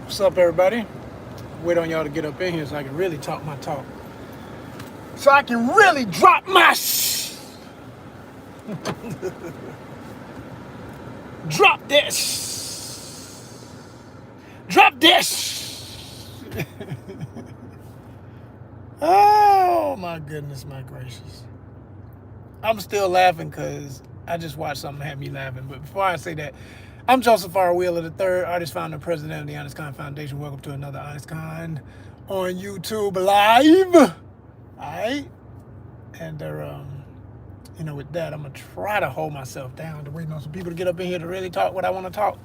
What's up, everybody? Wait on y'all to get up in here so I can really talk my talk. So I can really drop my drop this. Drop this. Oh, my goodness, my gracious. I'm still laughing because I just watched something that had me laughing. But before I say that, I'm Joseph R. Wheeler III, artist, founder, president of the ONYXCON Foundation. Welcome to another ONYXCON on YouTube Live. All right? And, with that, I'm going to try to hold myself down to waiting on some people to get up in here to really talk what I want to talk.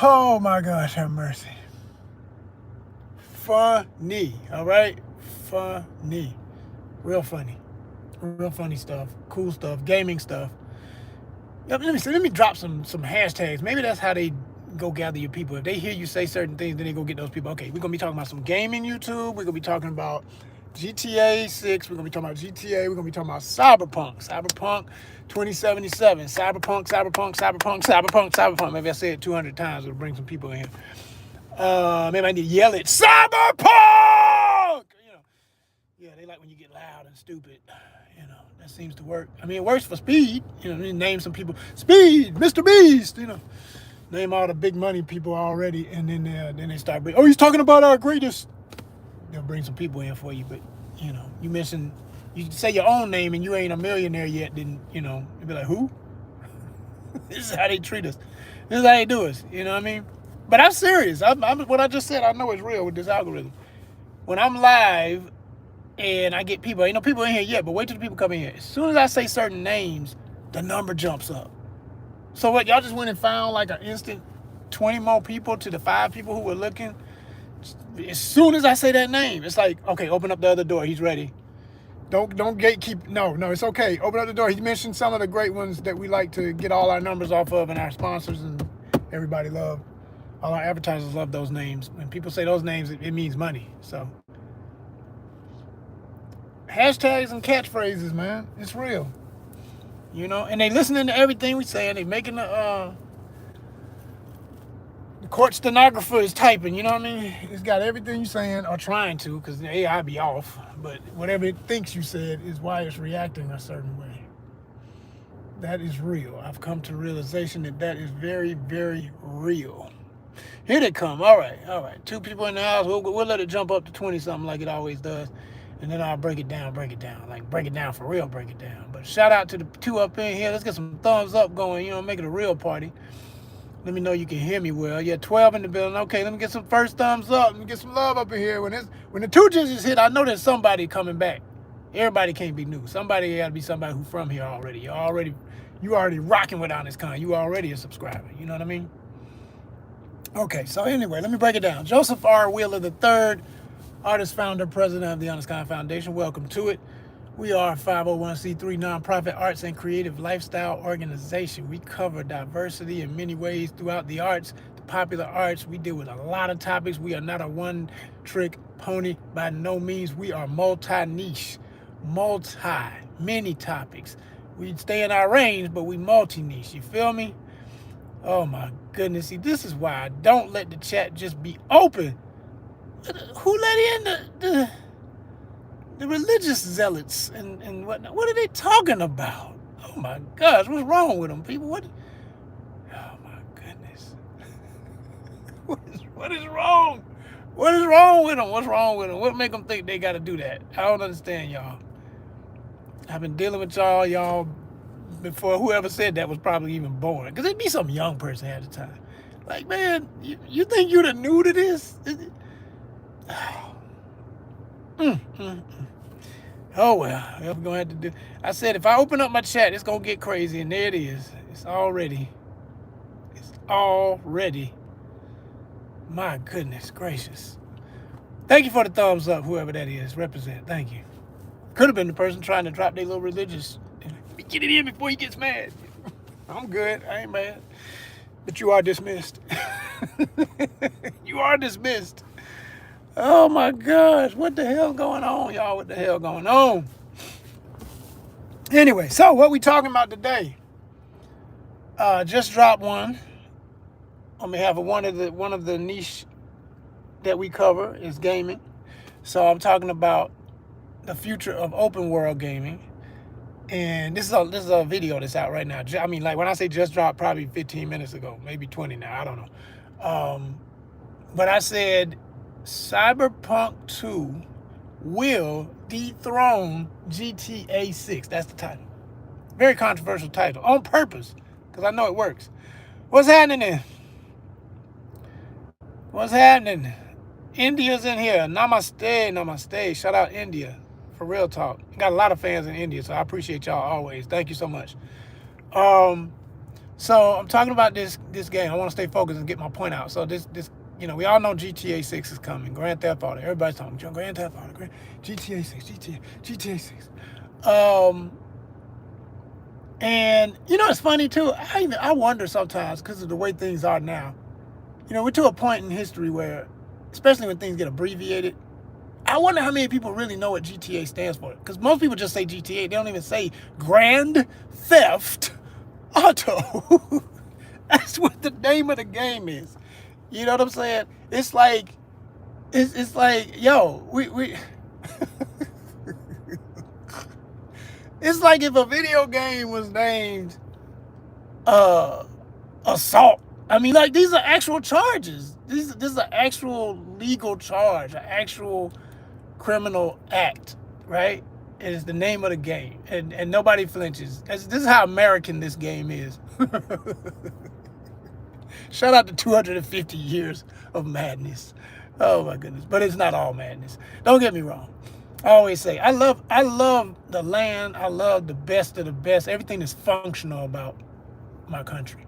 Oh, my gosh, have mercy. Funny, all right? Funny. Real funny. Real funny stuff. Cool stuff. Gaming stuff. Let me drop some hashtags. Maybe that's how they go gather your people. If they hear you say certain things, then they go get those people. Okay, we're going to be talking about some gaming YouTube. We're going to be talking about GTA 6. We're going to be talking about GTA. We're going to be talking about Cyberpunk 2077. Cyberpunk. Maybe I say it 200 times. It'll bring some people in here. Maybe I need to yell it. Cyberpunk! Yeah, they like when you get loud and stupid. That seems to work. I mean, it works for Speed. Name some people. Speed, Mr. Beast. Name all the big money people already, and then they start bringing. Oh, he's talking about our greatest. They'll bring some people in for you, but you mention, you say your own name and you ain't a millionaire yet. Then they'll be like, who? This is how they treat us. This is how they do us. You know what I mean? But I'm serious. I'm what I just said. I know it's real with this algorithm. When I'm live and I get people, ain't no people in here yet, but wait till the people come in here. As soon as I say certain names, the number jumps up. So what, y'all just went and found like an instant 20 more people to the 5 people who were looking? As soon as I say that name, it's like, okay, open up the other door. He's ready. Don't gatekeep. No, it's okay. Open up the door. He mentioned some of the great ones that we like to get all our numbers off of, and our sponsors and everybody love. All our advertisers love those names. When people say those names, it means money. So hashtags and catchphrases, man. It's real. And they listening to everything we saying. They making the court stenographer is typing, you know what I mean? It's got everything you saying, or trying to, because the AI be off. But whatever it thinks you said is why it's reacting a certain way. That is real. I've come to the realization that is very, very real. Here they come. All right. 2 people in the house. We'll let it jump up to 20-something like it always does. And then I'll break it down. Like, break it down for real, break it down. But shout out to the 2 up in here. Let's get some thumbs up going, make it a real party. Let me know you can hear me well. Yeah, 12 in the building. Okay, let me get some first thumbs up. Let me get some love up in here. When the 2 digits hit, I know there's somebody coming back. Everybody can't be new. Somebody got to be somebody who's from here already. You already rocking with ONYXCON. You already a subscriber. You know what I mean? Okay, so anyway, let me break it down. Joseph R. Wheeler III, artist, founder, president of the ONYXCON Foundation. Welcome to it. We are a 501c3 nonprofit arts and creative lifestyle organization. We cover diversity in many ways throughout the arts, the popular arts. We deal with a lot of topics. We are not a one-trick pony by no means. We are multi-niche, many topics. We stay in our range, but we multi-niche. You feel me? Oh my goodness. See, this is why I don't let the chat just be open. Who let in the religious zealots and whatnot? What are they talking about? Oh my gosh, what's wrong with them, people? Oh my goodness. What is wrong? What is wrong with them? What's wrong with them? What make them think they got to do that? I don't understand, y'all. I've been dealing with y'all before whoever said that was probably even born. Because it'd be some young person at the time. Like, man, you think you're the new to this? Oh well, we're gonna have to do. I said if I open up my chat, it's gonna get crazy, and there it is. It's already. My goodness gracious! Thank you for the thumbs up, whoever that is. Represent. Thank you. Could have been the person trying to drop their little religious. Let me get it in before he gets mad. I'm good. I ain't mad. But you are dismissed. You are dismissed. Oh my gosh, what the hell going on, y'all? What the hell going on? Anyway, so what we talking about today? Just dropped one. on behalf of one of the niche that we cover is gaming. So I'm talking about the future of open world gaming. And this is a video that's out right now. I mean, like when I say just dropped, probably 15 minutes ago, maybe 20 now. I don't know. But I said Cyberpunk 2 will dethrone GTA 6. That's the title. Very controversial title on purpose because I know it works. What's happening? What's happening? India's in here. Namaste, namaste. Shout out India. For real talk. Got a lot of fans in India, so I appreciate y'all always. Thank you so much. So I'm talking about this game. I want to stay focused and get my point out. So this we all know GTA 6 is coming. Grand Theft Auto. Everybody's talking Grand Theft Auto. GTA 6, GTA 6. And it's funny too. I wonder sometimes because of the way things are now. We're to a point in history where, especially when things get abbreviated, I wonder how many people really know what GTA stands for. Because most people just say GTA. They don't even say Grand Theft Auto. That's what the name of the game is. You know what I'm saying? It's like, yo, we it's like if a video game was named Assault. I mean, like, these are actual charges. This is an actual legal charge, an actual criminal act, right? It is the name of the game, and nobody flinches. This is how American this game is. Shout out to 250 years of madness. Oh my goodness, but it's not all madness. Don't get me wrong. I always say I love the land. I love the best of the best. Everything that's functional about my country.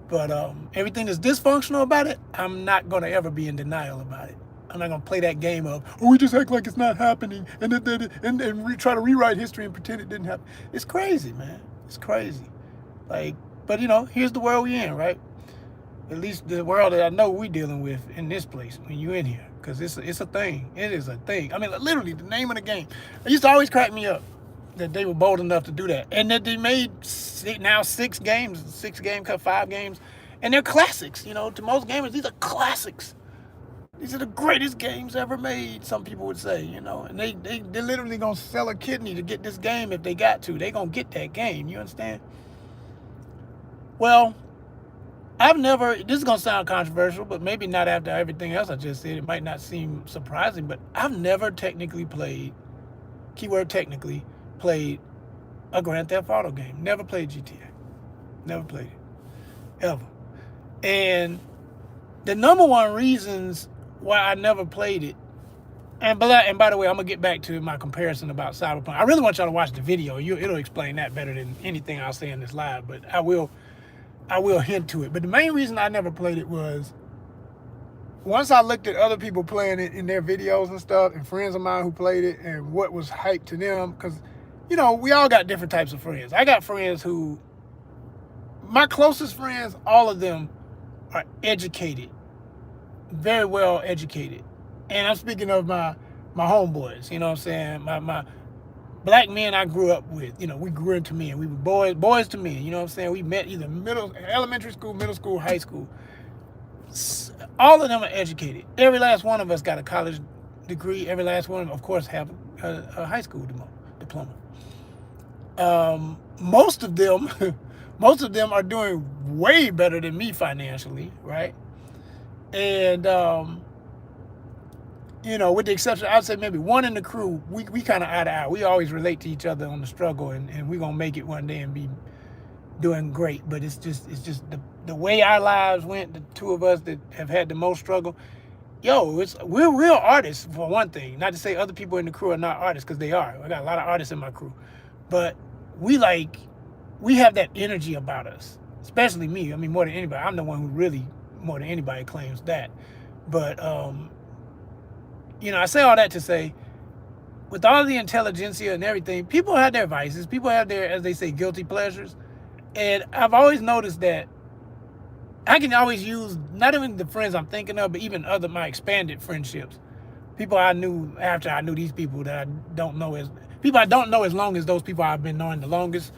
But everything that's dysfunctional about it, I'm not going to ever be in denial about it. I'm not going to play that game of, we just act like it's not happening and try to rewrite history and pretend it didn't happen. It's crazy, man. It's crazy. Like, but here's the world we're in, right? At least the world that I know we're dealing with in this place when you're in here. Because it's a thing. It is a thing. I mean, literally, the name of the game. It used to always crack me up that they were bold enough to do that. And that they made now 5 games. And they're classics. To most gamers, these are classics. These are the greatest games ever made, some people would say, And they're literally going to sell a kidney to get this game if they got to. They're going to get that game. You understand? Well, this is going to sound controversial, but maybe not after everything else I just said. It might not seem surprising, but I've never technically played, keyword technically, played a Grand Theft Auto game. Never played GTA. Never played it. Ever. And the number one reasons why I never played it, and by the way, I'm going to get back to my comparison about Cyberpunk. I really want y'all to watch the video. It'll explain that better than anything I'll say in this live, but I will hint to it. But the main reason I never played it was once I looked at other people playing it in their videos and stuff, and friends of mine who played it and what was hyped to them, because, we all got different types of friends. I got friends who, my closest friends, all of them are educated, very well educated. And I'm speaking of my homeboys, you know what I'm saying? My black men I grew up with, we grew into men. We were boys to men, you know what I'm saying? We met either elementary school, middle school, high school. All of them are educated. Every last one of us got a college degree. Every last one, of course, have a high school diploma. Most of them are doing way better than me financially, right? And with the exception, I'd say maybe one in the crew, we kind of eye to eye. We always relate to each other on the struggle, and we're gonna make it one day and be doing great. But it's just the way our lives went. The two of us that have had the most struggle. We're real artists for one thing. Not to say other people in the crew are not artists, because they are. I got a lot of artists in my crew, but we have that energy about us. Especially me. I mean, more than anybody. I'm the one who really more than anybody claims that. But I say all that to say, with all the intelligentsia and everything, people have their vices. People have their, as they say, guilty pleasures. And I've always noticed that I can always use, not even the friends I'm thinking of, but even my expanded friendships. People I knew after I knew these people that I don't know as long as those people I've been knowing the longest.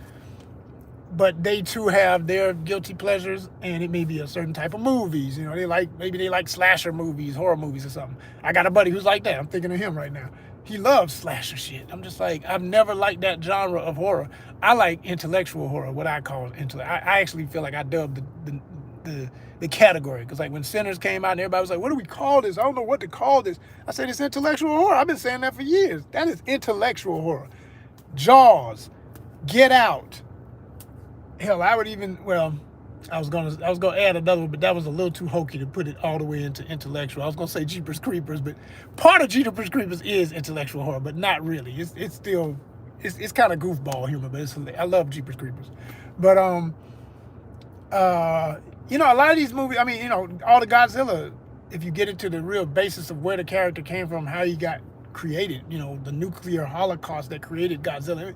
but they too have their guilty pleasures, and it may be a certain type of movies. You know, maybe they like slasher movies, horror movies or something. I got a buddy who's like that. I'm thinking of him right now. He loves slasher shit. I'm just like, I've never liked that genre of horror. I like intellectual horror, what I call intellect. I actually feel like I dubbed the category, because like when Sinners came out and everybody was like, what do we call this? I don't know what to call this. I said it's intellectual horror. I've been saying that for years. That is intellectual horror. Jaws, Get Out. Hell, I would even, well, I was gonna add another one, but that was a little too hokey to put it all the way into intellectual. I was gonna say Jeepers Creepers, but part of Jeepers Creepers is intellectual horror, but not really. It's still it's kind of goofball humor, but I love Jeepers Creepers. But you know, a lot of these movies, I mean, you know, all the Godzilla, if you get into the real basis of where the character came from, how he got created, you know, the nuclear holocaust that created Godzilla,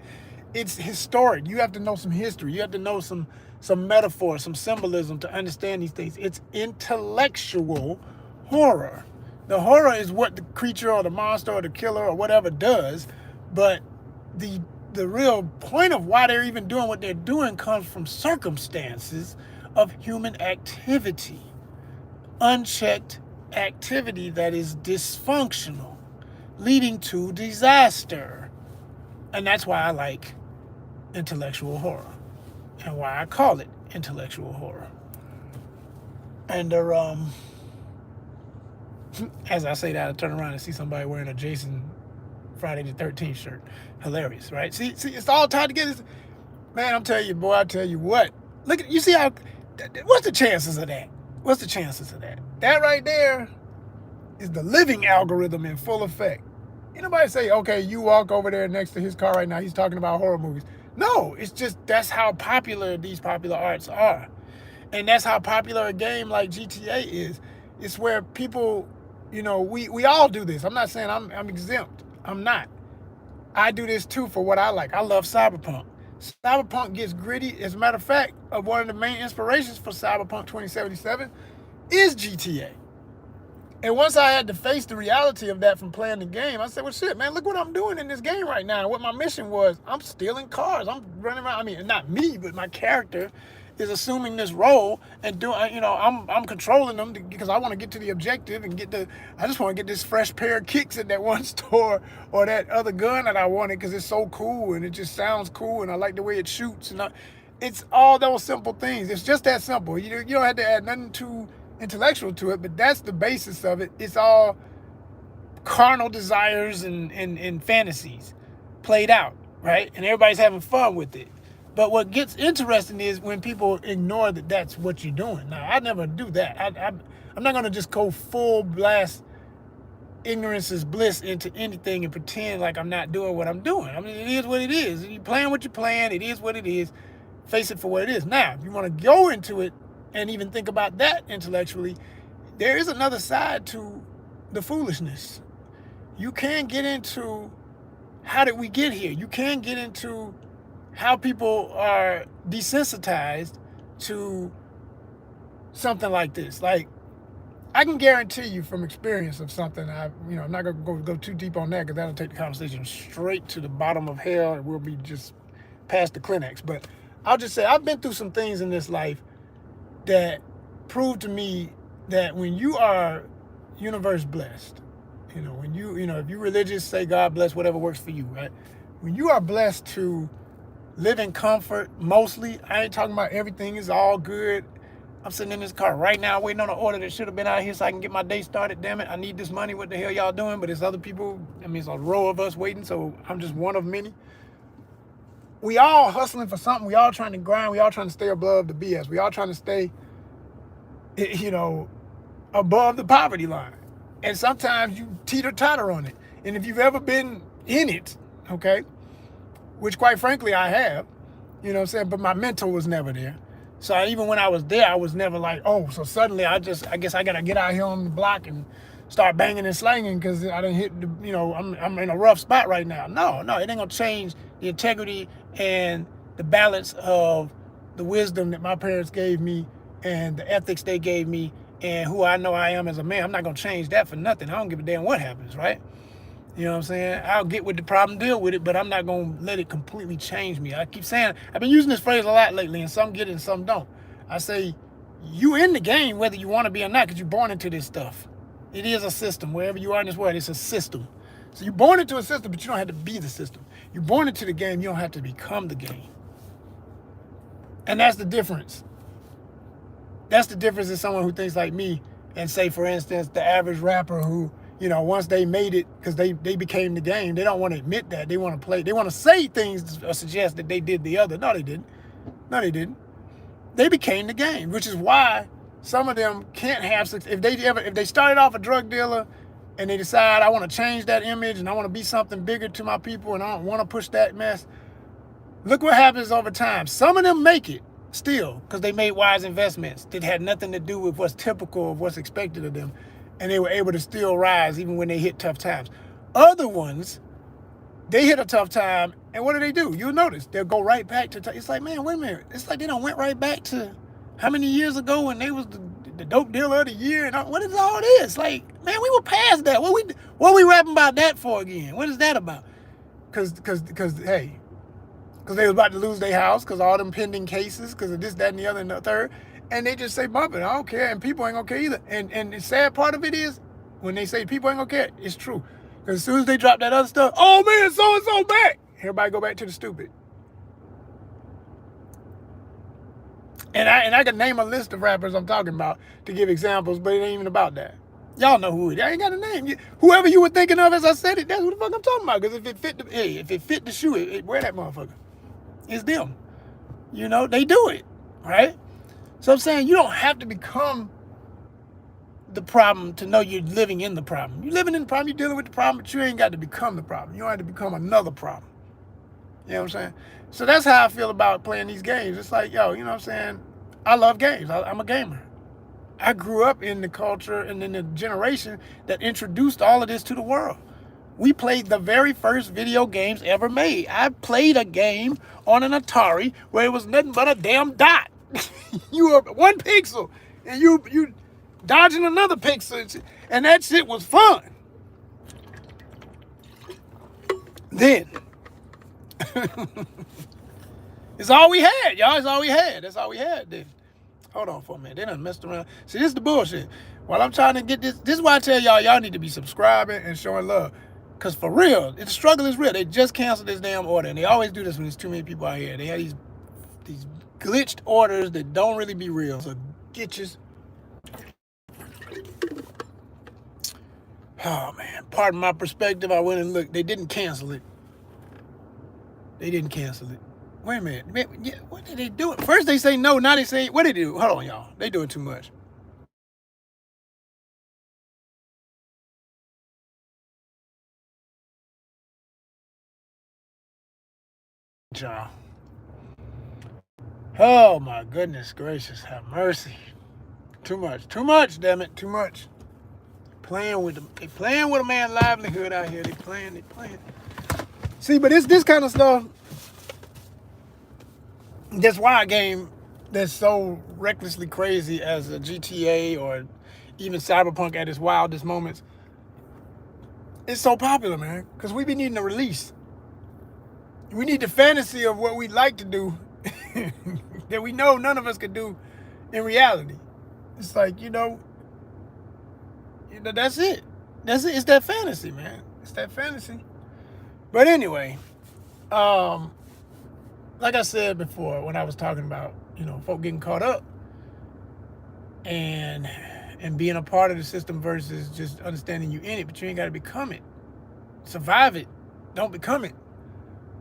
it's historic. You have to know some history. You have to know some metaphor, some symbolism to understand these things. It's intellectual horror. The horror is what the creature or the monster or the killer or whatever does, but the real point of why they're even doing what they're doing comes from circumstances of human activity, unchecked activity that is dysfunctional, leading to disaster. And that's why I like intellectual horror, and why I call it intellectual horror. And as I say that, I turn around and see somebody wearing a Jason Friday the 13th shirt. Hilarious, right? See, it's all tied together. Man, I'm telling you, boy, I tell you what. Look, you see how, what's the chances of that? What's the chances of that? That right there is the living algorithm in full effect. Anybody say, okay, you walk over there next to his car right now, he's talking about horror movies. No, it's just, that's how popular these popular arts are. And that's how popular a game like GTA is. It's where people, you know, we all do this. I'm not saying I'm exempt. I'm not. I do this too for what I like. I love cyberpunk. Cyberpunk gets gritty. As a matter of fact, one of the main inspirations for Cyberpunk 2077 is GTA. And once I had to face the reality of that from playing the game, I said, well, shit, man, look what I'm doing in this game right now. And what my mission was, I'm stealing cars. I'm running around. I mean, not me, but my character is assuming this role and doing, you know, I'm controlling them because I want to get to the objective and I just want to get this fresh pair of kicks at that one store, or that other gun that I wanted because it's so cool and it just sounds cool and I like the way it shoots. And it's all those simple things. It's just that simple. You don't have to add nothing too intellectual to it, but that's the basis of it. It's all carnal desires and fantasies played out, right? And everybody's having fun with it. But what gets interesting is when people ignore that that's what you're doing. Now, I never do that. I'm not going to just go full blast ignorance is bliss into anything and pretend like I'm not doing what I'm doing. I mean, it is what it is. You're playing what you're playing. It is what it is. Face it for what it is. Now, if you want to go into it and even think about that intellectually, there is another side to the foolishness. You can get into how did we get here? You can get into how people are desensitized to something like this. Like, I can guarantee you from experience of something, I'm not going to go too deep on that because that'll take the conversation straight to the bottom of hell and we'll be just past the clinics. But I'll just say I've been through some things in this life that prove to me that when you are universe blessed, when if you're religious, say God bless whatever works for you, right? When you are blessed to live in comfort, mostly, I ain't talking about everything is all good. I'm sitting in this car right now waiting on an order that should have been out here so I can get my day started. Damn it, I need this money. What the hell y'all doing? But there's other people. I mean, it's a row of us waiting, so I'm just one of many. We all hustling for something. We all trying to grind. We all trying to stay above the BS. We all trying to stay, above the poverty line. And sometimes you teeter-totter on it. And if you've ever been in it, okay, which quite frankly I have, but my mental was never there. So even when I was there, I was never like, oh, so suddenly I guess I got to get out here on the block and start banging and slanging because I didn't hit I'm in a rough spot right now. No, it ain't going to change the integrity and the balance of the wisdom that my parents gave me and the ethics they gave me and who I know I am as a man. I'm not going to change that for nothing. I don't give a damn what happens, right? You know what I'm saying? I'll get with the problem, deal with it, but I'm not going to let it completely change me. I keep saying, I've been using this phrase a lot lately, and some get it and some don't. I say, you in the game whether you want to be or not, because you're born into this stuff. It is a system. Wherever you are in this world, it's a system. So you're born into a system, but you don't have to be the system. You're born into the game, you don't have to become the game. And that's the difference. That's the difference in someone who thinks like me, and say, for instance, the average rapper who, you know, once they made it, because they became the game, they don't want to admit that. They want to play, they want to say things or suggest that they did the other. No, they didn't. No, they didn't. They became the game, which is why some of them can't have success. If they started off a drug dealer and they decide, I want to change that image and I want to be something bigger to my people and I don't want to push that mess, look what happens over time. Some of them make it still because they made wise investments that had nothing to do with what's typical of what's expected of them, and they were able to still rise even when they hit tough times. Other ones, they hit a tough time, and what do? You'll notice they'll go right back to. It's like, man, wait a minute. It's like they don't went right back to how many years ago when they was the dope dealer of the year, and what is all this? Like, man, we were past that. What we rapping about that for again? What is that about? Because hey. Because they was about to lose their house, because all them pending cases, because of this, that, and the other, and the third. And they just say, bump it, I don't care, and people ain't gonna care either. And the sad part of it is, when they say people ain't gonna care, it's true. Because as soon as they drop that other stuff, oh man, so-and-so back. Everybody go back to the stupid. And I can name a list of rappers I'm talking about to give examples, but it ain't even about that. Y'all know who it is. I ain't got a name. Whoever you were thinking of as I said it, that's what the fuck I'm talking about. Because if it fit the shoe, wear that motherfucker. It's them. You know, they do it, right? So I'm saying you don't have to become the problem to know you're living in the problem. You're living in the problem, you're dealing with the problem, but you ain't got to become the problem. You don't have to become another problem. You know what I'm saying? So that's how I feel about playing these games. It's like, yo, you know what I'm saying? I love games. I'm a gamer. I grew up in the culture and in the generation that introduced all of this to the world. We played the very first video games ever made. I played a game on an Atari where it was nothing but a damn dot. You were one pixel and you dodging another pixel, and that shit was fun. Then it's all we had, y'all. It's all we had. That's all we had then. Hold on for a minute. They done messed around. See, this is the bullshit. While I'm trying to get this is why I tell y'all need to be subscribing and showing love. Because for real, the struggle is real. They just canceled this damn order. And they always do this when there's too many people out here. They have these glitched orders that don't really be real. So get your... Oh, man. Pardon my perspective. I went and looked. They didn't cancel it. They didn't cancel it. Wait a minute. What did they do? First they say no. Now they say... What did they do? Hold on, y'all. They doing too much. Y'all. Oh my goodness gracious, have mercy. Too much, damn it, too much. They playing with a man's livelihood out here. They playing. See, but it's this kind of stuff. That's why a game that's so recklessly crazy as a GTA or even Cyberpunk at its wildest moments, it's so popular, man. Because we be needing a release. We need the fantasy of what we'd like to do that we know none of us could do in reality. It's like, you know, that's it. That's it. It's that fantasy, man. It's that fantasy. But anyway, like I said before, when I was talking about, you know, folk getting caught up and being a part of the system versus just understanding you in it, but you ain't got to become it. Survive it. Don't become it.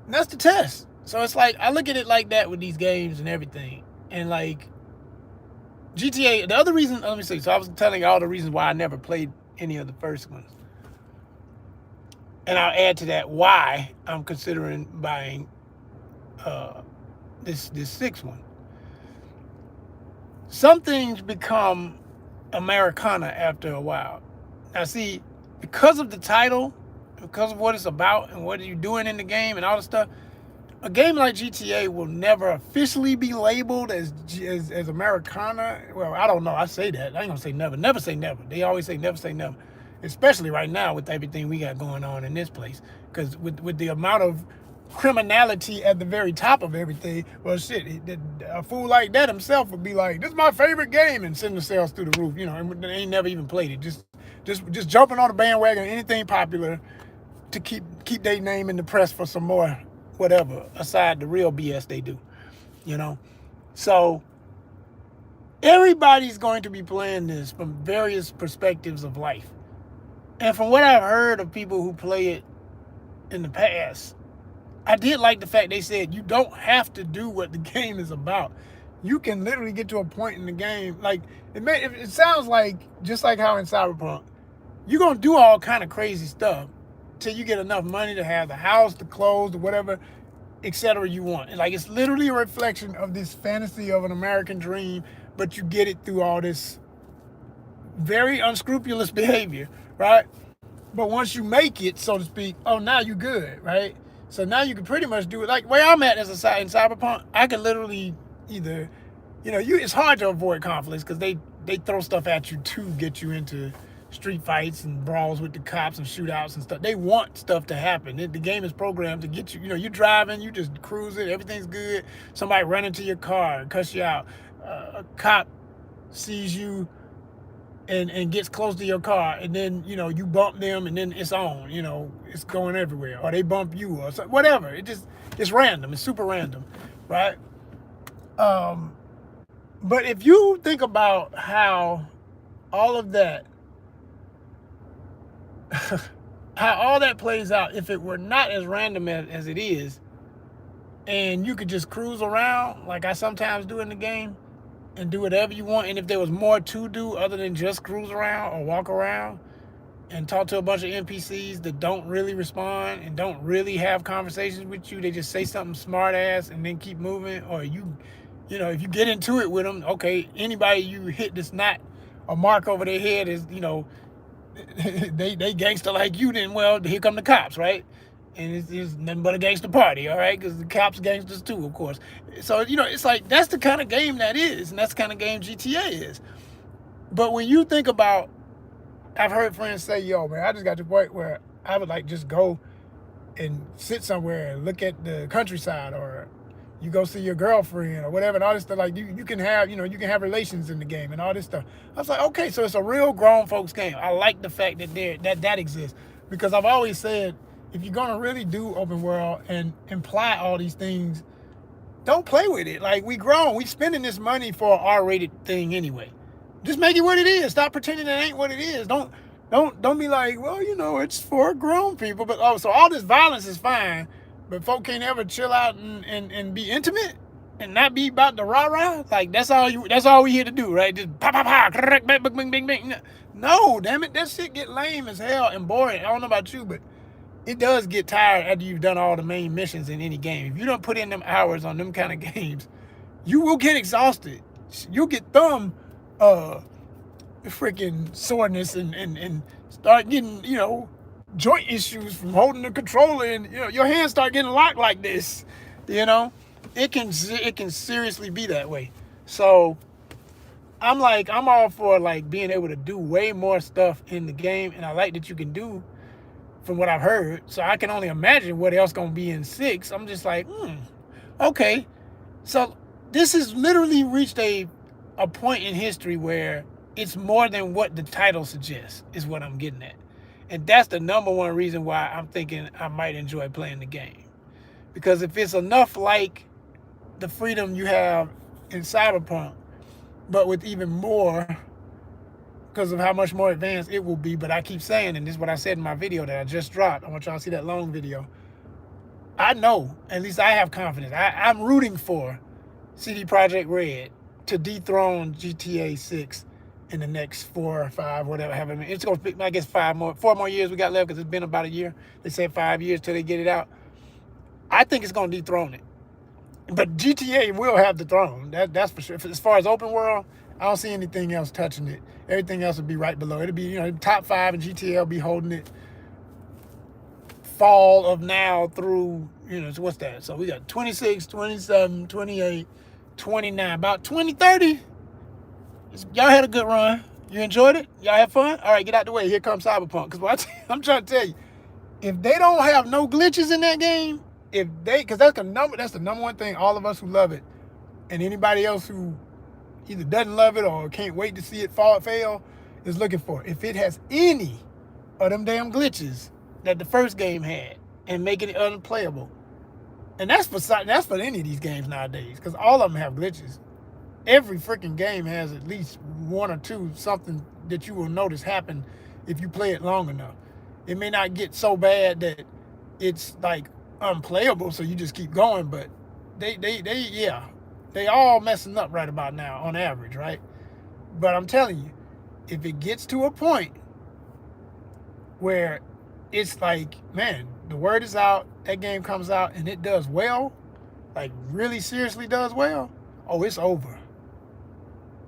And that's the test. So it's like, I look at it like that with these games and everything. And like GTA, the other reason, let me see. So I was telling you all the reasons why I never played any of the first ones. And I'll add to that why I'm considering buying this sixth one. Some things become Americana after a while. Now see, because of the title, because of what it's about and what you're doing in the game and all the stuff, a game like GTA will never officially be labeled as Americana. Well, I don't know. I say that. I ain't gonna say never. Never say never. They always say never say never. especially right now with everything we got going on in this place. Because with the amount of criminality at the very top of everything, well, shit, a fool like that himself would be like, "This is my favorite game," and send the sales through the roof. You know, and they ain't never even played it. Just jumping on the bandwagon, anything popular, to keep their name in the press for some more whatever, aside the real BS they do. You know, so everybody's going to be playing this from various perspectives of life. And from what I've heard of people who play it in the past, I did like the fact they said you don't have to do what the game is about. You can literally get to a point in the game, like it sounds like, just like how in Cyberpunk, you're gonna do all kind of crazy stuff till you get enough money to have the house, the clothes, the whatever, etc. you want. Like, it's literally a reflection of this fantasy of an American dream, but you get it through all this very unscrupulous behavior, right? But once you make it, so to speak, oh, now you good, right? So now you can pretty much do it. Like where I'm at in Cyberpunk, I can literally either, it's hard to avoid conflicts because they throw stuff at you to get you into street fights and brawls with the cops and shootouts and stuff. They want stuff to happen. The game is programmed to get you, you're driving, you just cruising, everything's good. Somebody run into your car and cuss you out. A cop sees you and gets close to your car, and then you bump them, and then it's on. It's going everywhere, or they bump you, or something, whatever. It's random. It's super random, right? But if you think about how all of that, how all that plays out, if it were not as random as it is, and you could just cruise around like I sometimes do in the game, and do whatever you want, and if there was more to do other than just cruise around or walk around and talk to a bunch of NPCs that don't really respond and don't really have conversations with you, they just say something smart ass and then keep moving, or if you get into it with them, okay, anybody you hit that's not a mark over their head is, they gangster like you, then, well, here come the cops, right? And it's nothing but a gangster party, all right? Because the cops gangsters too, of course. So, it's like, that's the kind of game that is, and that's the kind of game GTA is. But when you think about, I've heard friends say, yo, man, I just got to the point where I would like just go and sit somewhere and look at the countryside, or you go see your girlfriend or whatever, and all this stuff. Like, you can have, you can have relations in the game and all this stuff. I was like, okay, so it's a real grown folks game. I like the fact that that exists, because I've always said, if you're gonna really do open world and imply all these things, don't play with it. Like, we grown, we spending this money for an R-rated thing anyway. Just make it what it is. Stop pretending it ain't what it is. Don't be like, well, it's for grown people. But so all this violence is fine, but folk can't ever chill out and be intimate and not be about the rah-rah. Like, that's all we here to do, right? Just pa pa pa, bang bang bang bang. No, damn it, that shit get lame as hell and boring. I don't know about you, but it does get tired after you've done all the main missions in any game. If you don't put in them hours on them kind of games, you will get exhausted. You'll get thumb freaking soreness and start getting, joint issues from holding the controller, and your hands start getting locked like this. It can seriously be that way. So I'm all for like being able to do way more stuff in the game, and I like that you can do, from what I've heard. So I can only imagine what else gonna be in 6. I'm just like, okay. So this has literally reached a point in history where it's more than what the title suggests, is what I'm getting at. And that's the number one reason why I'm thinking I might enjoy playing the game. Because if it's enough like the freedom you have in Cyberpunk, but with even more, because of how much more advanced it will be. But I keep saying, and this is what I said in my video that I just dropped, I want y'all to see that long video. I know, at least I have confidence. I'm rooting for CD Projekt Red to dethrone GTA 6 in the next 4 or 5, whatever. It's going to be, I guess, 4 more years we got left, because it's been about a year. They said 5 years till they get it out. I think it's going to dethrone it. But GTA will have the throne. That's for sure. As far as open world, I don't see anything else touching it. Everything else will be right below. It'll be, top 5, and GTA will be holding it fall of now through, so what's that? So we got 26, 27, 28, 29, about 2030. Y'all had a good run. You enjoyed it? Y'all have fun? All right, get out the way. Here comes Cyberpunk. Because I'm trying to tell you, if they don't have no glitches in that game, because that's the number one thing all of us who love it, and anybody else who either doesn't love it or can't wait to see it fail is looking for. If it has any of them damn glitches that the first game had and making it unplayable, and that's for any of these games nowadays, because all of them have glitches. Every freaking game has at least one or two something that you will notice happen if you play it long enough. It may not get so bad that it's like unplayable, so you just keep going, but they all messing up right about now on average, right? But I'm telling you, if it gets to a point where it's like, man, the word is out, that game comes out and it does well, like really seriously does well, oh, it's over.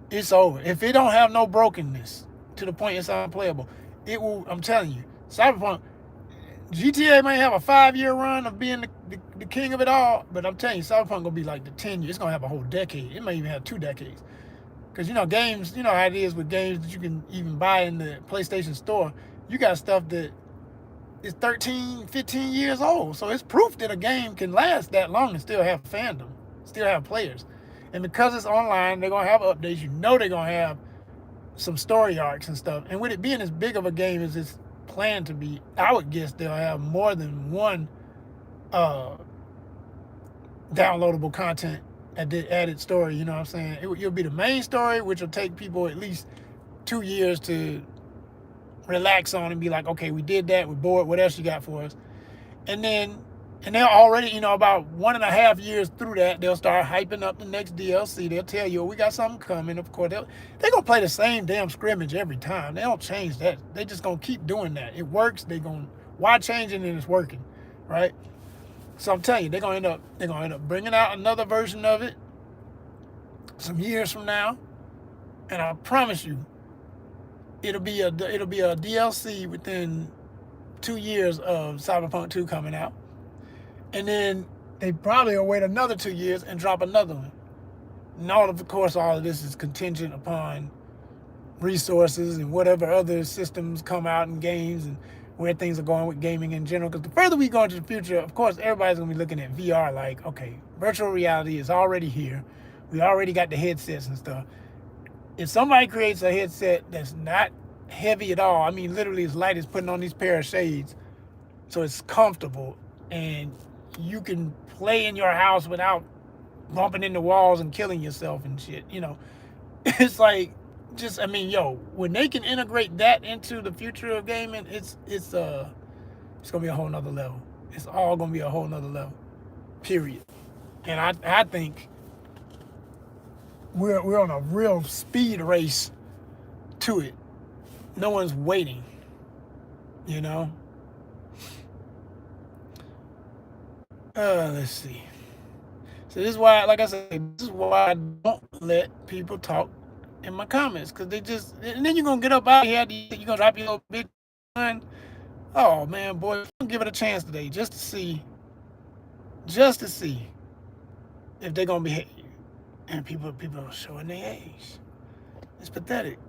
It's over. If it don't have no brokenness to the point it's unplayable, it will, I'm telling you, Cyberpunk, GTA may have a 5-year run of being the king of it all, but I'm telling you, Cyberpunk gonna be like the 10 years. It's gonna have a whole decade. It may even have 2 decades. Because games, how it is with games that you can even buy in the PlayStation Store. You got stuff that is 13, 15 years old. So it's proof that a game can last that long and still have fandom, still have players. And because it's online, they're gonna have updates. They're gonna have some story arcs and stuff. And with it being as big of a game as it's planned to be, I would guess they'll have more than one downloadable content added story. You know what I'm saying? It'll be the main story, which will take people at least 2 years to relax on and be like, okay, we did that, we're bored, what else you got for us? And they're already, about 1.5 years through that, they'll start hyping up the next DLC. They'll tell you, we got something coming. Of course, they're going to play the same damn scrimmage every time. They don't change that. They just going to keep doing that. It works. Why change it and it's working, right? So I'm telling you, they're going to end up bringing out another version of it some years from now. And I promise you, it'll be a DLC within 2 years of Cyberpunk 2 coming out. And then they probably will wait another 2 years and drop another one. And all of this is contingent upon resources and whatever other systems come out in games and where things are going with gaming in general. Because the further we go into the future, of course, everybody's going to be looking at VR like, okay, virtual reality is already here. We already got the headsets and stuff. If somebody creates a headset that's not heavy at all, I mean, literally as light as putting on these pair of shades, so it's comfortable and you can play in your house without bumping into walls and killing yourself and shit, It's like, when they can integrate that into the future of gaming, it's gonna be a whole nother level. It's all gonna be a whole nother level, period. And I think we're on a real speed race to it. No one's waiting, Let's see. So this is why, like I said, this is why I don't let people talk in my comments, because and then you're going to get up out here, you're going to drop your little big line. Oh, man, boy, give it a chance today just to see if they're going to behave. And people are showing their age. It's pathetic.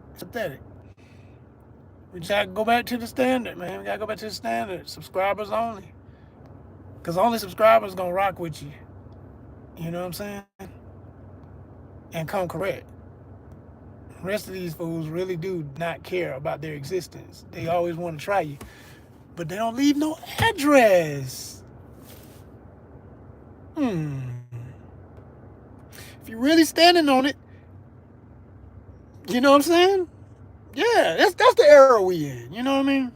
We just got to go back to the standard, man. We got to go back to the standard. Subscribers only. Because only subscribers going to rock with you. You know what I'm saying? And come correct. The rest of these fools really do not care about their existence. They always want to try you. But they don't leave no address. If you're really standing on it, you know what I'm saying? Yeah, that's the era we in. You know what I mean?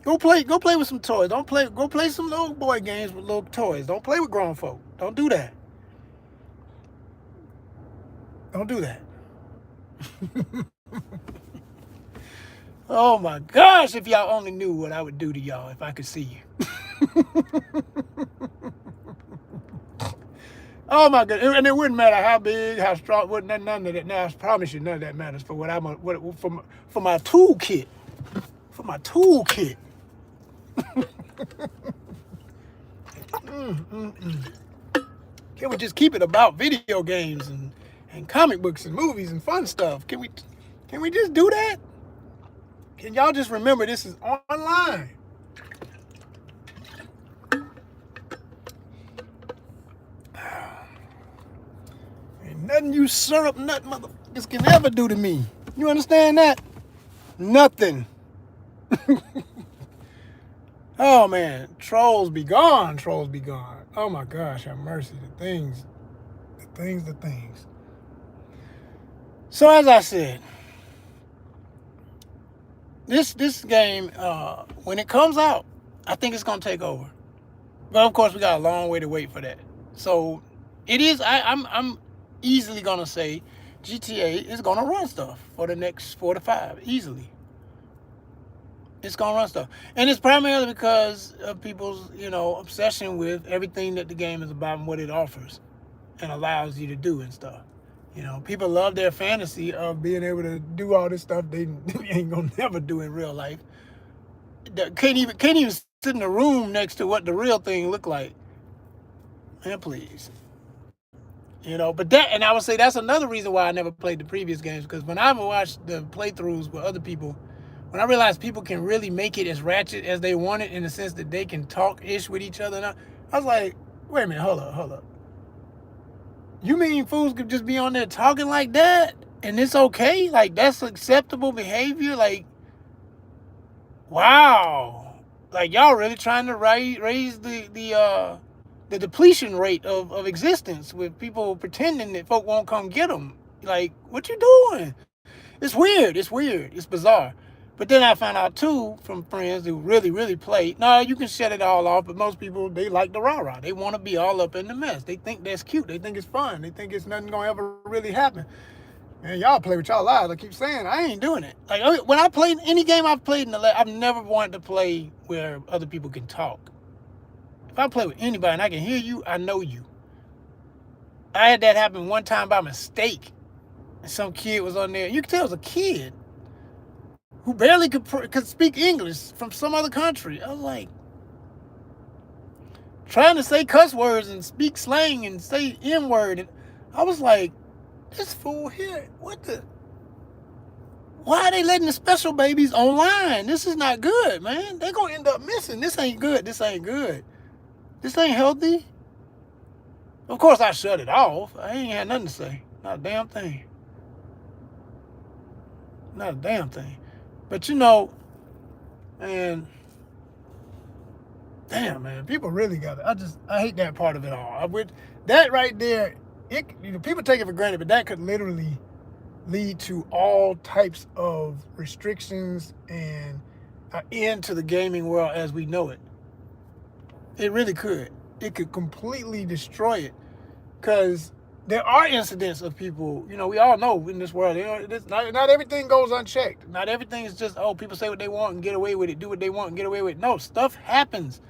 Go play with some toys. Go play some little boy games with little toys. Don't play with grown folk. Don't do that. Don't do that. Oh my gosh, if y'all only knew what I would do to y'all if I could see you. Oh my God. And it wouldn't matter how big, how strong, none of that. Now I promise you none of that matters for for my toolkit. For my toolkit. Can we just keep it about video games and comic books and movies and fun stuff? Can we Can we just do that? Can y'all just remember this is online? Ain't nothing you syrup nut motherfuckers can ever do to me. You understand that? Nothing. Oh man, trolls be gone, trolls be gone. Oh my gosh, have mercy. The things. So as I said, this game, when it comes out, I think it's gonna take over. But of course, we got a long way to wait for that. So it is. I'm easily gonna say GTA is gonna run stuff for the next 4 to 5 easily. It's gonna run stuff, and it's primarily because of people's obsession with everything that the game is about and what it offers and allows you to do and stuff. People love their fantasy of being able to do all this stuff they ain't gonna never do in real life. Can't even sit in the room next to what the real thing look like. Man, please. But and I would say that's another reason why I never played the previous games, because when I watched the playthroughs with other people, when I realized people can really make it as ratchet as they want it in the sense that they can talk-ish with each other, I was like, wait a minute, hold up. You mean fools could just be on there talking like that and it's okay? Like, that's acceptable behavior? Like, wow. Like, y'all really trying to raise the depletion rate of existence with people pretending that folk won't come get them. Like, what you doing? It's weird. It's bizarre. But then I found out, too, from friends who really, really play, no, you can shut it all off, but most people, they like the rah-rah. They want to be all up in the mess. They think that's cute. They think it's fun. They think it's nothing going to ever really happen. Man, y'all play with y'all lives. I keep saying, I ain't doing it. Like, when I played any game I've played I've never wanted to play where other people can talk. If I play with anybody and I can hear you, I know you. I had that happen one time by mistake. And some kid was on there. You can tell it was a kid who barely could speak English from some other country. I was like, trying to say cuss words and speak slang and say N-word. And I was like, this fool here, why are they letting the special babies online? This is not good, man. They're going to end up missing. This ain't good. This ain't healthy. Of course, I shut it off. I ain't had nothing to say. Not a damn thing. But man, damn, man, people really got it. I hate that part of it all. That right there, people take it for granted, but that could literally lead to all types of restrictions and an end to the gaming world as we know it. It really could. It could completely destroy it, because there are incidents of people, we all know in this world, not everything goes unchecked. Not everything is just, people say what they want and get away with it, do what they want and get away with it. No, stuff happens.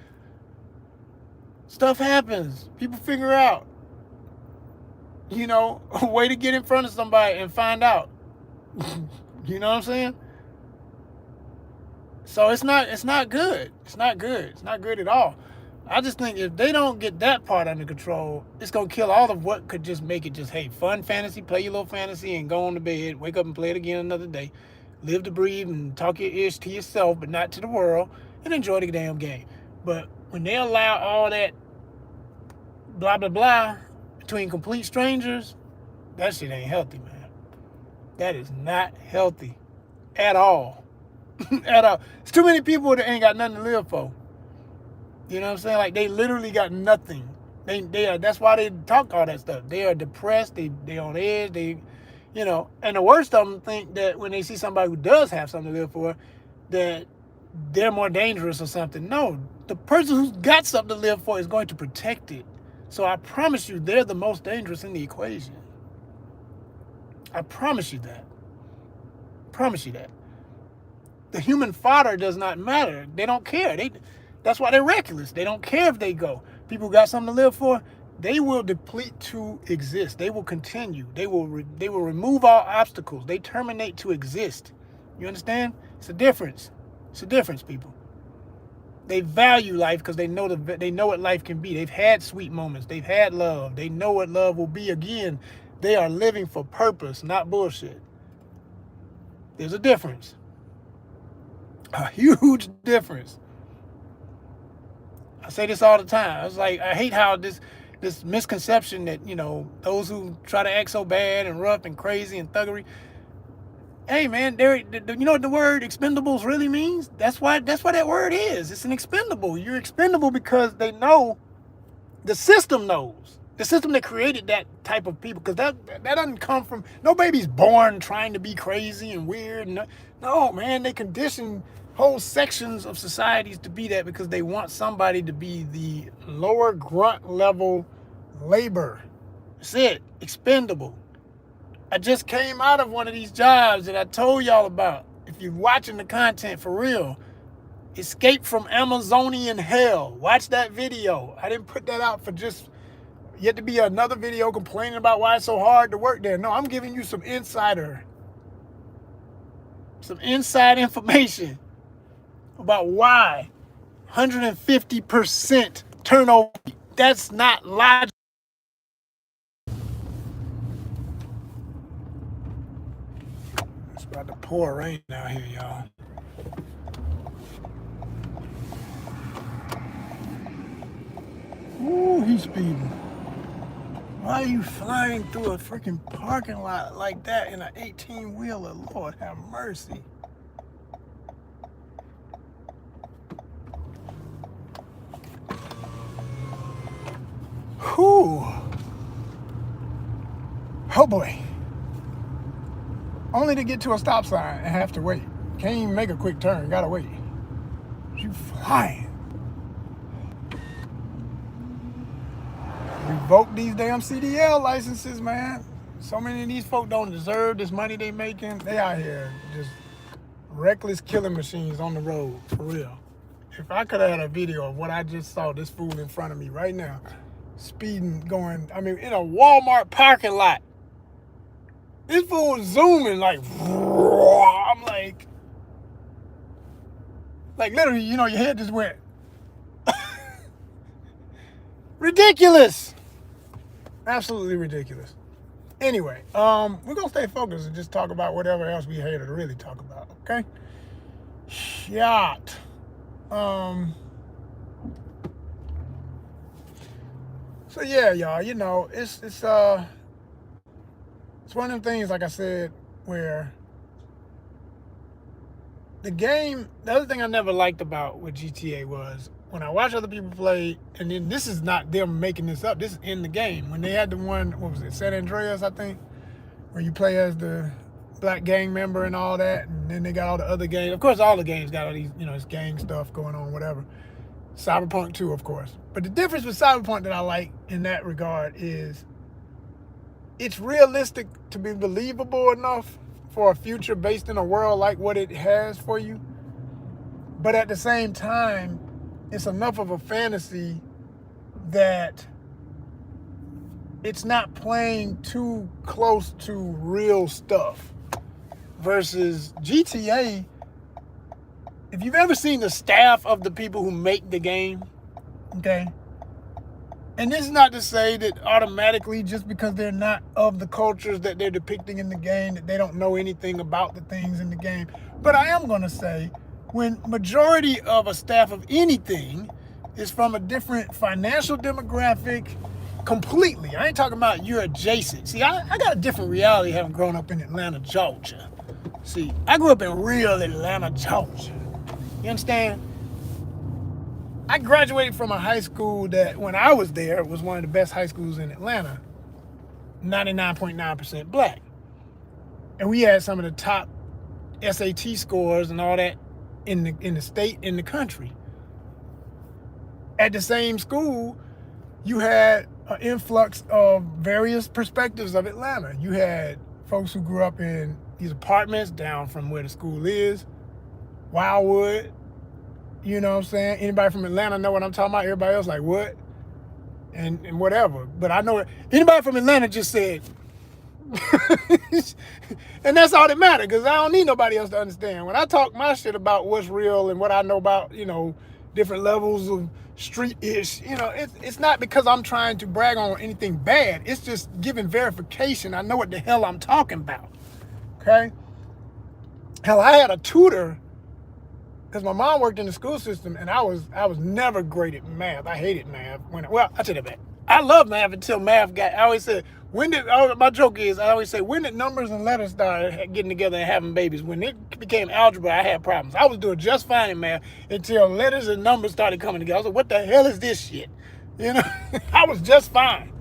People figure out, a way to get in front of somebody and find out. You know what I'm saying? So it's not good. It's not good at all. I just think if they don't get that part under control, it's going to kill all of what could just make it just, hey, fun fantasy, play your little fantasy and go on to bed, wake up and play it again another day, live to breathe and talk your ish to yourself, but not to the world, and enjoy the damn game. But when they allow all that blah, blah, blah between complete strangers, that shit ain't healthy, man. That is not healthy at all. At all. It's too many people that ain't got nothing to live for. You know what I'm saying? Like, they literally got nothing. That's why they talk all that stuff. They are depressed. They on edge. And the worst of them think that when they see somebody who does have something to live for, that they're more dangerous or something. No, the person who's got something to live for is going to protect it. So I promise you, they're the most dangerous in the equation. I promise you that. The human fodder does not matter. They don't care. That's why they're reckless. They don't care if they go. People who got something to live for, they will deplete to exist. They will continue. They will remove all obstacles. They terminate to exist. You understand? It's a difference, people. They value life because they know what life can be. They've had sweet moments. They've had love. They know what love will be again. They are living for purpose, not bullshit. There's a difference. A huge difference. I say this all the time. It's like, I hate how this misconception that, you know, those who try to act so bad and rough and crazy and thuggery. Hey man, you know what the word expendables really means? That's what that word is. It's an expendable. You're expendable because they know, the system knows. The system that created that type of people, because that doesn't come from, no baby's born trying to be crazy and weird. No, man, they condition whole sections of societies to be that because they want somebody to be the lower grunt level labor. That's it, expendable. I just came out of one of these jobs that I told y'all about. If you're watching the content for real, Escape from Amazonian Hell. Watch that video. I didn't put that out for just yet to be another video complaining about why it's so hard to work there. No, I'm giving you some inside information about why 150% turnover. That's not logical. It's about to pour rain out here, y'all. Ooh, he's speeding. Why are you flying through a freaking parking lot like that in an 18-wheeler? Lord have mercy. Whew. Oh boy. Only to get to a stop sign and have to wait. Can't even make a quick turn, gotta wait. You flying. Revoke these damn CDL licenses, man. So many of these folk don't deserve this money they making. They out here just reckless killing machines on the road, for real. If I could have had a video of what I just saw, this fool in front of me right now, speeding, going, I mean, in a Walmart parking lot. This fool was zooming like, I'm like literally, you know, your head just went. Ridiculous. Absolutely ridiculous. Anyway, we're gonna stay focused and just talk about whatever else we here to really talk about, okay? Shot. So yeah, y'all, you know, it's one of them things, like I said, where the game, the other thing I never liked about what GTA was, when I watch other people play, and then this is not them making this up, this is in the game. When they had the one, what was it, San Andreas, I think, where you play as the black gang member and all that, and then they got all the other games. Of course, all the games got all these, you know, this gang stuff going on, whatever. Cyberpunk too, of course. But the difference with Cyberpunk that I like in that regard is it's realistic to be believable enough for a future based in a world like what it has for you. But at the same time, it's enough of a fantasy that it's not playing too close to real stuff. Versus GTA, if you've ever seen the staff of the people who make the game, okay? And this is not to say that automatically, just because they're not of the cultures that they're depicting in the game, that they don't know anything about the things in the game. But I am going to say, when majority of a staff of anything is from a different financial demographic completely. I ain't talking about you're adjacent. See, I got a different reality having grown up in Atlanta, Georgia. See, I grew up in real Atlanta, Georgia. You understand? I graduated from a high school that, when I was there, was one of the best high schools in Atlanta. 99.9% black. And we had some of the top SAT scores and all that in the state, in the country. At the same school, you had an influx of various perspectives of Atlanta. You had folks who grew up in these apartments down from where the school is, Wildwood, you know what I'm saying? Anybody from Atlanta know what I'm talking about? Everybody else like, what? And whatever. But I know anybody from Atlanta just said, and that's all that matters, because I don't need nobody else to understand. When I talk my shit about what's real and what I know about, you know, different levels of street-ish, you know, it's not because I'm trying to brag on anything bad. It's just giving verification. I know what the hell I'm talking about, okay? Hell, I had a tutor because my mom worked in the school system, and I was never great at math. I hated math. I tell you that. I loved math until math got. I always said, my joke is, I always say, when did numbers and letters start getting together and having babies? When it became algebra, I had problems. I was doing just fine in math until letters and numbers started coming together. I was like, what the hell is this shit? You know, I was just fine.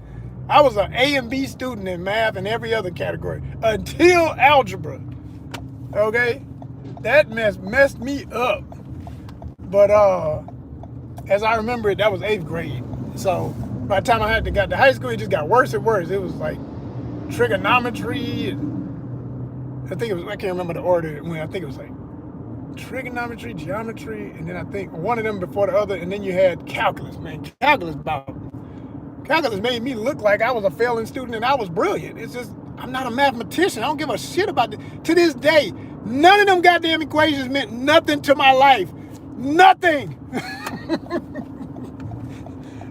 I was an A and B student in math and every other category until algebra. Okay, that messed me up. But as I remember it, that was 8th grade. So by the time I got to high school, it just got worse and worse. It was like trigonometry, and I can't remember the order. I think it was like trigonometry, geometry, and then I think one of them before the other, and then you had calculus. Man, calculus made me look like I was a failing student and I was brilliant. It's just, I'm not a mathematician. I don't give a shit about it. To this day, none of them goddamn equations meant nothing to my life. Nothing.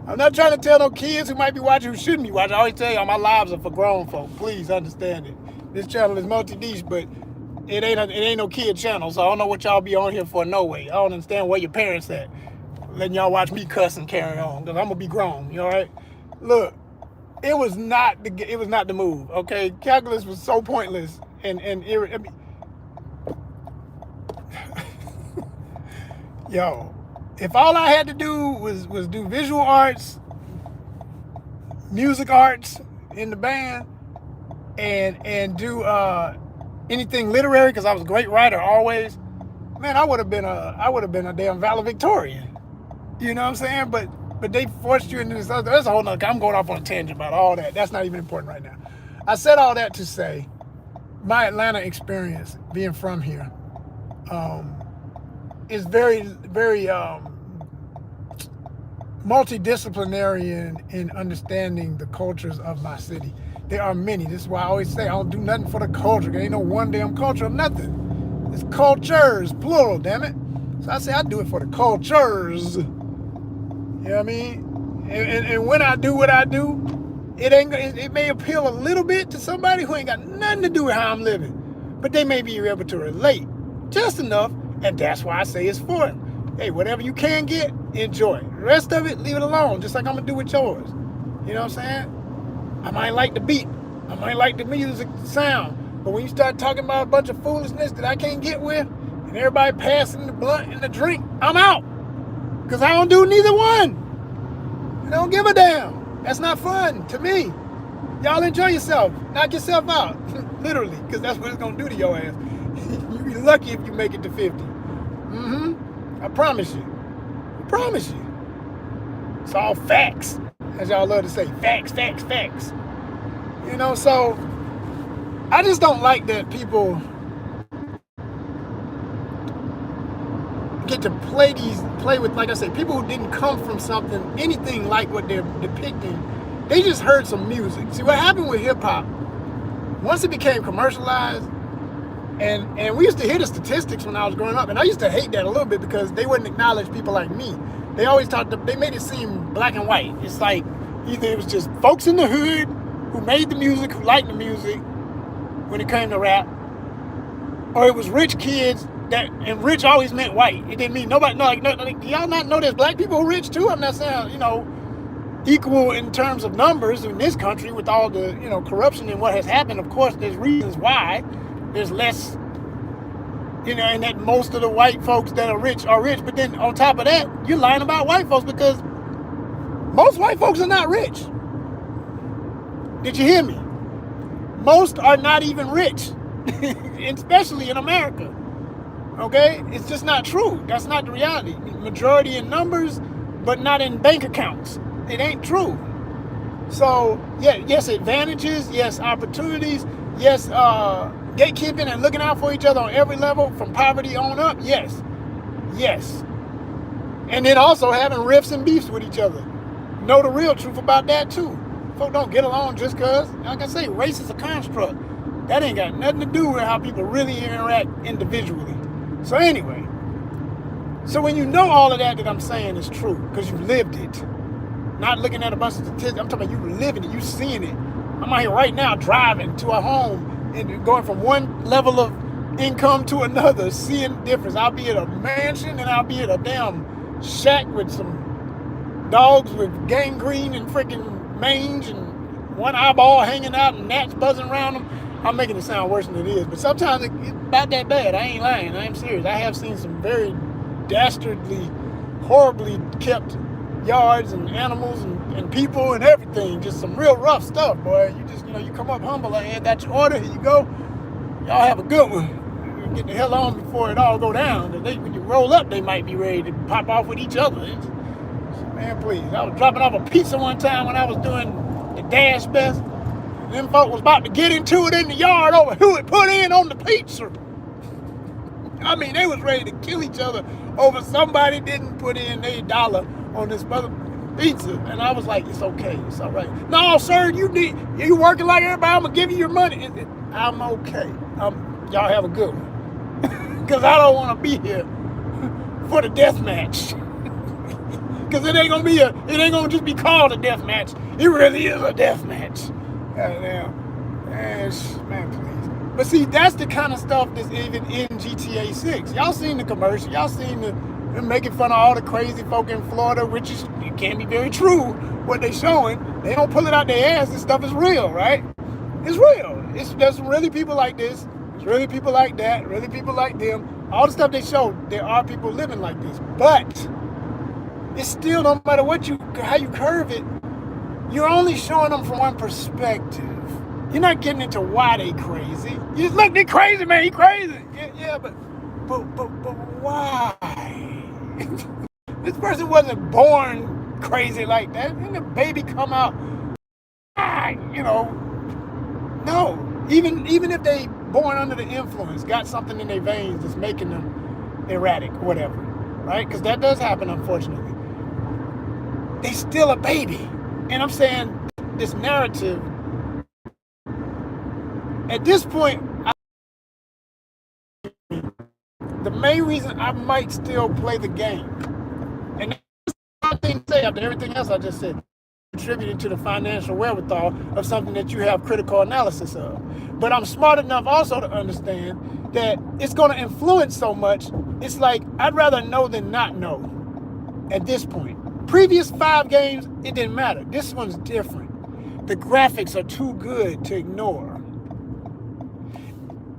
I'm not trying to tell no kids who might be watching who shouldn't be watching. I always tell y'all, my lives are for grown folk. Please understand it. This channel is multi-niche, but it ain't no kid channel, so I don't know what y'all be on here for. No way. I don't understand where your parents at, letting y'all watch me cuss and carry on, because I'm gonna be grown. You all right? Look, it was not the move. Okay, calculus was so pointless yo, if all I had to do was do visual arts, music arts in the band, and do anything literary, because I was a great writer always, man, I would have been a damn valedictorian. You know what I'm saying? But they forced you into this other. That's a whole nother. I'm going off on a tangent about all that. That's not even important right now. I said all that to say my Atlanta experience, being from here, is very, very multidisciplinary in understanding the cultures of my city. There are many. This is why I always say I don't do nothing for the culture. There ain't no one damn culture of nothing. It's cultures, plural, damn it. So I say I do it for the cultures. You know what I mean? And when I do what I do, it may appeal a little bit to somebody who ain't got nothing to do with how I'm living, but they may be able to relate just enough, and that's why I say it's for it. Hey, whatever you can get, enjoy. The rest of it, leave it alone, just like I'm gonna do with yours. You know what I'm saying? I might like the beat, I might like the music, the sound, but when you start talking about a bunch of foolishness that I can't get with, and everybody passing the blunt and the drink, I'm out. Because I don't do neither one. I don't give a damn. That's not fun to me. Y'all enjoy yourself. Knock yourself out. Literally, because that's what it's going to do to your ass. You'll be lucky if you make it to 50. I promise you. I promise you. It's all facts. As y'all love to say. Facts, facts, facts. You know, so I just don't like that people get to play with, like I say, people who didn't come from something, anything like what they're depicting. They just heard some music. See, what happened with hip-hop, once it became commercialized, and we used to hear the statistics when I was growing up, and I used to hate that a little bit because they wouldn't acknowledge people like me. They always they made it seem black and white. It's like either it was just folks in the hood who made the music, who liked the music when it came to rap, or it was rich kids. And rich always meant white. It didn't mean nobody. Do y'all not know there's black people who are rich too? I'm not saying, equal in terms of numbers in this country with all the, corruption and what has happened. Of course, there's reasons why there's less, and that most of the white folks that are rich. But then on top of that, you're lying about white folks because most white folks are not rich. Did you hear me? Most are not even rich, especially in America. Okay, it's just not true. That's not the reality. Majority in numbers, but not in bank accounts. It ain't true. So, yes, advantages, yes, opportunities, yes, gatekeeping and looking out for each other on every level, from poverty on up, yes. And then also having rifts and beefs with each other. Know the real truth about that too. Folks don't get along just because, like I say, race is a construct. That ain't got nothing to do with how people really interact individually. So anyway, when you know all of that I'm saying is true, because you lived it, not looking at a bunch of statistics, I'm talking about you living it, you seeing it. I'm out here right now driving to a home and going from one level of income to another, seeing the difference. I'll be at a mansion and I'll be at a damn shack with some dogs with gangrene and freaking mange and one eyeball hanging out and gnats buzzing around them. I'm making it sound worse than it is, but sometimes it's about that bad. I ain't lying. I am serious. I have seen some very dastardly, horribly kept yards and animals and people and everything. Just some real rough stuff, boy. You just, you come up humble like, hey, that's your order. Here you go. Y'all have a good one. Get the hell on before it all go down. When you roll up, they might be ready to pop off with each other. Man, please. I was dropping off a pizza one time when I was doing the Dash Best. Them folk was about to get into it in the yard over who had put in on the pizza. I mean, they was ready to kill each other over somebody didn't put in their dollar on this mother pizza. And I was like, it's okay, it's all right. No, sir, you working like everybody, I'm gonna give you your money. I'm okay. Y'all have a good one. Because I don't want to be here for the death match. Because it ain't gonna just be called a death match. It really is a death match. Goddamn. Man, please. But see, that's the kind of stuff that's even in GTA 6. Y'all seen the commercial. Y'all seen them making fun of all the crazy folk in Florida, which it can be very true, what they showing. They don't pull it out their ass. This stuff is real, right? It's real. There's really people like this. There's really people like that. Really people like them. All the stuff they show, there are people living like this. But it's still, no matter how you curve it, you're only showing them from one perspective. You're not getting into why they crazy. You just look, they crazy, man. He crazy. Yeah, but why? This person wasn't born crazy like that. And the baby come out, no. Even if they born under the influence, got something in their veins that's making them erratic or whatever, right? Because that does happen, unfortunately. They still a baby. And I'm saying this narrative, at this point, the main reason I might still play the game, and that's one thing to say after everything else I just said, contributing to the financial wherewithal of something that you have critical analysis of. But I'm smart enough also to understand that it's going to influence so much. It's like, I'd rather know than not know at this point. Previous 5 games, it didn't matter. This one's different. The graphics are too good to ignore.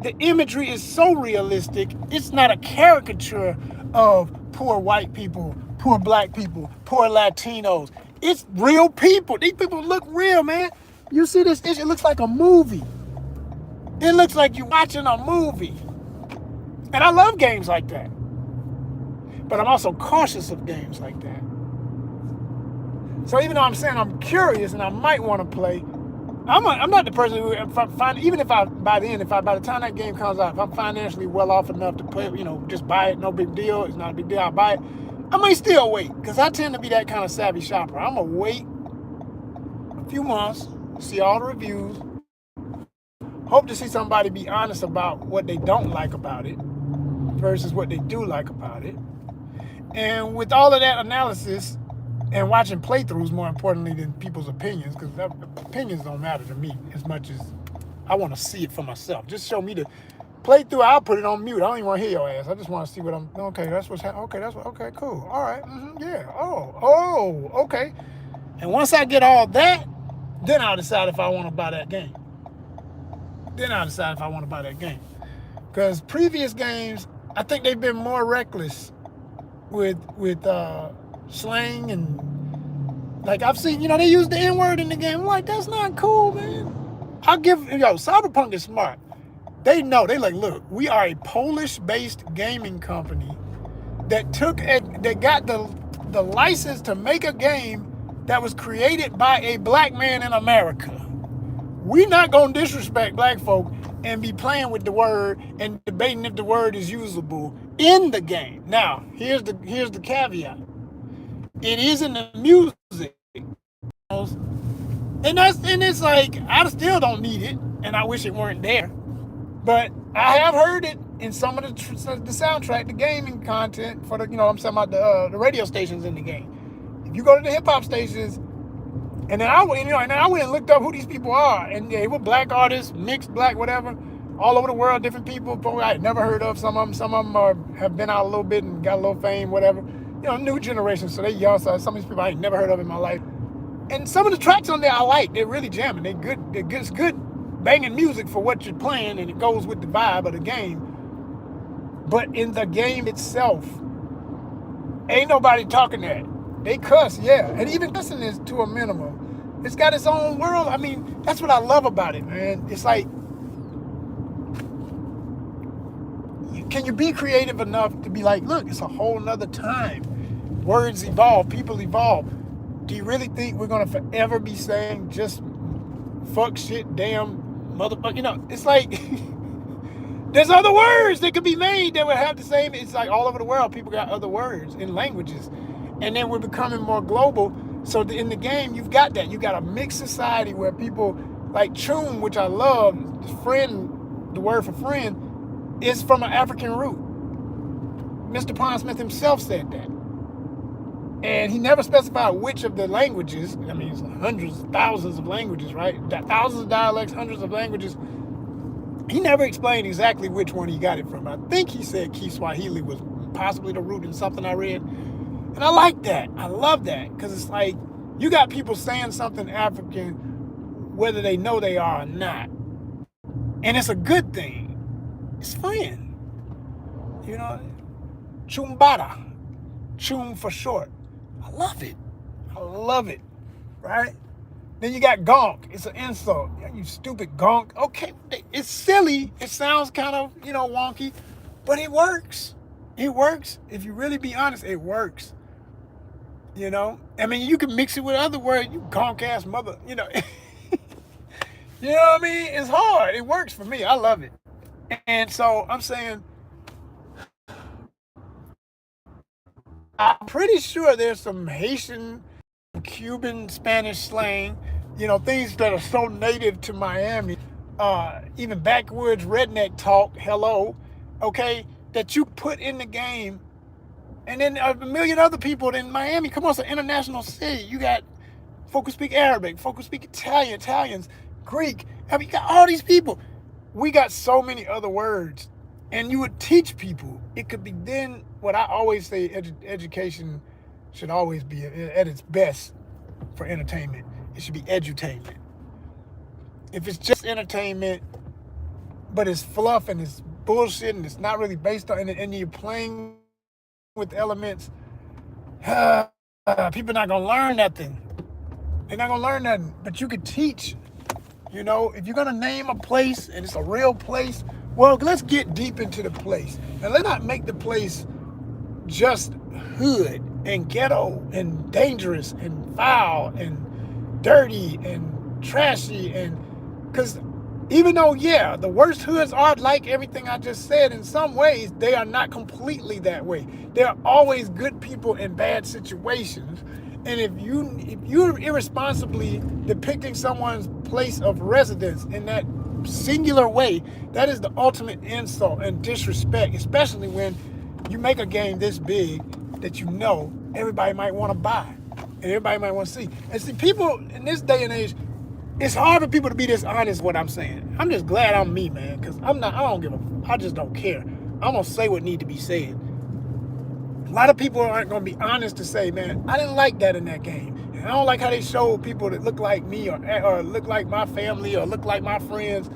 The imagery is so realistic, it's not a caricature of poor white people, poor black people, poor Latinos. It's real people. These people look real, man. You see this, it looks like a movie. It looks like you're watching a movie. And I love games like that. But I'm also cautious of games like that. So even though I'm saying I'm curious and I might want to play, I'm not the person who, by the time that game comes out, if I'm financially well off enough to play, just buy it, no big deal. It's not a big deal. I'll buy it. I may still wait, because I tend to be that kind of savvy shopper. I'm going to wait a few months, see all the reviews, hope to see somebody be honest about what they don't like about it versus what they do like about it. And with all of that analysis and watching playthroughs, more importantly than people's opinions, because opinions don't matter to me as much as I want to see it for myself. Just show me the playthrough. I'll put it on mute. I don't even want to hear your ass. I just want to see what I'm. Okay, that's what's happening. Okay, cool. All right. Yeah. Oh. Okay. And once I get all that, then I'll decide if I want to buy that game. Because previous games, I think they've been more reckless with slang and like I've seen, they use the N-word in the game. I'm like, that's not cool, man. Cyberpunk is smart. They know, they like, look, we are a Polish-based gaming company that got the license to make a game that was created by a black man in America. We're not gonna disrespect black folk and be playing with the word and debating if the word is usable in the game. Now, here's the caveat. It is in the music. And it's like, I still don't need it, and I wish it weren't there. But I have heard it in some of the soundtrack, the gaming content for I'm talking about the radio stations in the game. If you go to the hip hop stations, and then I went and looked up who these people are, and they were black artists, mixed black, whatever. all over the world, different people I had never heard of. Some of them have been out a little bit and got a little fame, whatever. New generation, so they young. So some of these people I ain't never heard of in my life. And some of the tracks on there I like. They're really jamming. They're good. It's good banging music for what you're playing, and it goes with the vibe of the game. But in the game itself, ain't nobody talking that. They cuss, yeah. And even cussing is to a minimum. It's got its own world. I mean, that's what I love about it, man. It's like, can you be creative enough to be like, look, it's a whole nother time. Words evolve, people evolve. Do you really think we're going to forever be saying just fuck, shit, damn, motherfucker? It's like, there's other words that could be made that would have the same. It's like all over the world, people got other words in languages. And then we're becoming more global. So in the game, you've got that. You got a mixed society where people like Choom, which I love, the word for friend, is from an African root. Mr. Pond Smith himself said that. And he never specified which of the languages. I mean, it's hundreds, thousands of languages, right? Thousands of dialects, hundreds of languages. He never explained exactly which one he got it from. I think he said Kiswahili was possibly the root in something I read. And I like that. I love that. Because it's like, you got people saying something African, whether they know they are or not. And it's a good thing. It's fun. Chumbada. Chum for short. I love it. I love it. Right? Then you got gonk. It's an insult. You stupid gonk. Okay, it's silly. It sounds kind of, wonky, but it works. It works. If you really be honest, it works. I mean, you can mix it with other words. You gonk ass mother, You know what I mean? It's hard. It works for me. I love it. And so I'm saying, I'm pretty sure there's some Haitian, Cuban, Spanish slang, things that are so native to Miami, even backwoods redneck talk, hello, okay, that you put in the game. And then a million other people in Miami. Come on, it's an international city. You got folk who speak Arabic, folk who speak Italians, Greek. I mean, you got all these people. We got so many other words. And you would teach people. It could be then, what I always say, education should always be at its best for entertainment. It should be edutainment. If it's just entertainment, but it's fluff and it's bullshit and it's not really based on, and you're playing with elements, people not going to learn nothing. They're not going to learn nothing. But you could teach. If you're going to name a place and it's a real place, well, let's get deep into the place. And let's not make the place just hood and ghetto and dangerous and foul and dirty and trashy. And because even though, yeah, the worst hoods are like everything I just said, in some ways, they are not completely that way. There are always good people in bad situations. And if you're irresponsibly depicting someone's place of residence in that singular way, that is the ultimate insult and disrespect, especially when you make a game this big that everybody might want to buy and everybody might want to see. And see, people in this day and age, it's hard for people to be this honest what I'm saying. I'm just glad I'm me, man, because I just don't care. I'm going to say what need to be said. A lot of people aren't going to be honest to say, man, I didn't like that in that game. And I don't like how they showed people that look like me or look like my family or look like my friends.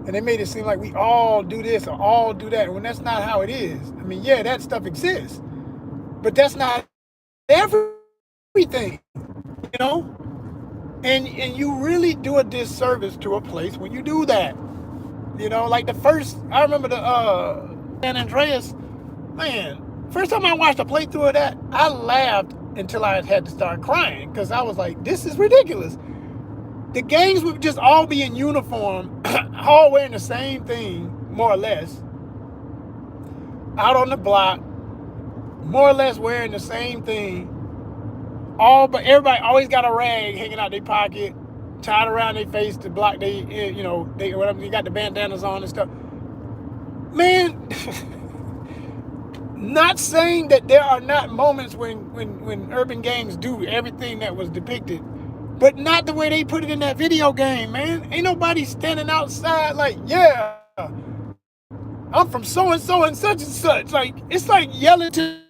And they made it seem like we all do this or all do that, when that's not how it is. I mean, yeah, that stuff exists, but that's not everything, And you really do a disservice to a place when you do that. Like I remember the San Andreas, man, first time I watched a playthrough of that, I laughed until I had to start crying because I was like, this is ridiculous. The gangs would just all be in uniform, all wearing the same thing, more or less, out on the block, more or less wearing the same thing. But everybody always got a rag hanging out their pocket, tied around their face to block they whatever, you got the bandanas on and stuff. Man, not saying that there are not moments when urban gangs do everything that was depicted, but not the way they put it in that video game, man. Ain't nobody standing outside like, yeah, I'm from so and so and such and such. Like it's like yelling to.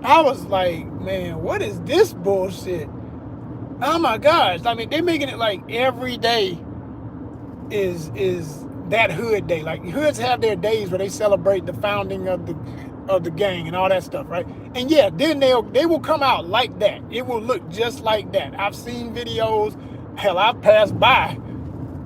I was like, man, what is this bullshit? Oh my gosh! I mean, they're making it like every day is that hood day. Like hoods have their days where they celebrate the founding of the gang and all that stuff, right? And yeah, then they will come out like that. It will look just like that. I've seen videos. Hell, I've passed by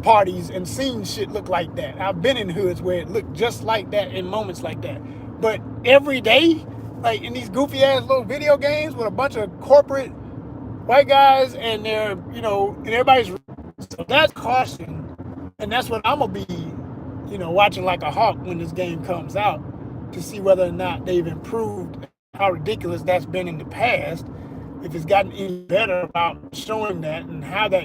parties and seen shit look like that. I've been in hoods where it looked just like that in moments like that. But every day, like in these goofy ass little video games with a bunch of corporate white guys and they're, and everybody's, so that's caution. And that's what I'm gonna be, watching like a hawk when this game comes out to see whether or not they've improved how ridiculous that's been in the past, if it's gotten any better about showing that and how that